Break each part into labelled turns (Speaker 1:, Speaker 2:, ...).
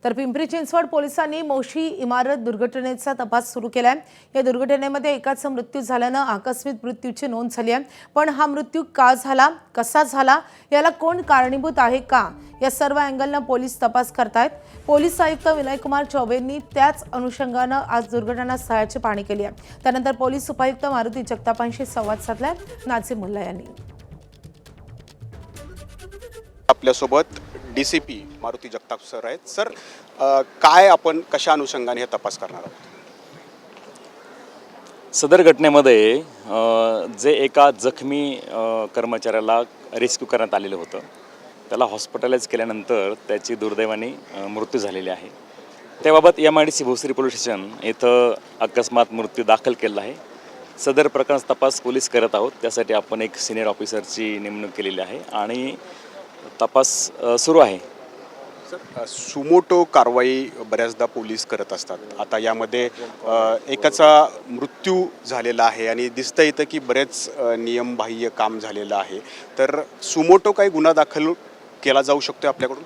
Speaker 1: तर पिंपरी चिंचवड पोलिसांनी मोशी इमारत दुर्घटनेचा तपास सुरू केलाय। या दुर्घटनेमध्ये एकाचा मृत्यू झाल्याने आकस्मिक मृत्यूची नोंद झाली आहे। पण हा मृत्यू का झाला, कसा झाला, याला कोण कारणीभूत आहे का, या सर्व अँगलने पोलीस तपास करतायत। पोलीस आयुक्त विनयकुमार चौबेंनी त्याच अनुषंगाने आज दुर्घटना स्थळाची पाहणी केली आहे। त्यानंतर पोलीस उपायुक्त मारुती जगतापांशी संवाद साधलाय नाझीम मुल्ला यांनी।
Speaker 2: आपल्यासोबत डीसीपी मारुती जगताप सर आहेत। सर, काय आपण कशा अनुषंगाने हे तपास करणार आहोत?
Speaker 3: सदर घटनेमध्ये जे एका जखमी कर्मचाऱ्याला रेस्क्यू करण्यात आलेलं होतं, त्याला हॉस्पिटलाइज केल्यानंतर त्याची दुर्दैवाने मृत्यू झालेली आहे। त्याबाबत MIDC भोसरी पोलीस स्टेशन येथे अकस्मात मृत्यू दाखल केला आहे। सदर प्रकरणाचा तपास पोलीस करत आहोत। त्यासाठी आपण एक सिनियर ऑफिसरची नेमणूक केलेली आहे आणि तपास सुरू आहे।
Speaker 2: सर, सुमोटो कारवाई बऱ्याचदा पोलीस करत असतात। आता यामध्ये एकाचा मृत्यू झालेला आहे आणि दिसतं इथं की बरेच नियमबाह्य काम झालेलं आहे। तर सुमोटो काही गुन्हा दाखल केला जाऊ शकतो आपल्याकडून?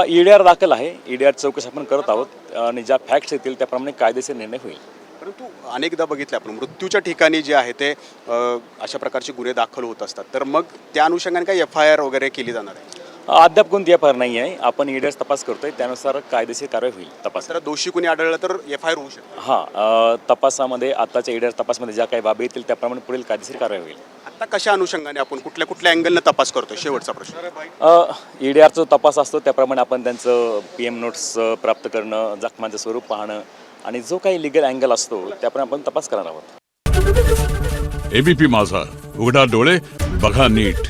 Speaker 3: EDR दाखल आहे। EDR चौकशी आपण करत आहोत आणि ज्या फॅक्ट्स येतील त्याप्रमाणे कायदेशीर निर्णय होईल।
Speaker 2: परंतु अनेकदा बघितलं आपण मृत्यूच्या ठिकाणी जे आहे ते अशा प्रकारचे गुन्हे दाखल होत असतात। तर मग त्या अनुषंगाने काही FIR वगैरे केली जाणार आहे?
Speaker 3: अद्याप कोणती FIR नाही आहे। आपण EDR तपास करतोय, त्यानुसार कायदेशीर कारवाई होईल। तपास
Speaker 2: तर दोषी कोणी आढळलं तर FIR होऊ शकते?
Speaker 3: हां, तपासामध्ये आताच्या EDR तपासमध्ये ज्या काही बाबी येतील त्याप्रमाणे पुढील कायदेशीर कारवाई होईल।
Speaker 2: आता कशा अनुषंगाने आपण कुठल्या अँगलने तपास करतोय? शेवटचा प्रश्न।
Speaker 3: EDRचा तपास असतो त्याप्रमाणे आपण त्यांचं PM नोट्स प्राप्त करणं, जखमांचं स्वरूप पाहणं आणि जो काही लिगल अँगल असतो त्याप्रमाणे आपण तपास करणार आहोत।
Speaker 4: ABP माझा, उघडा डोळे बघा नीट।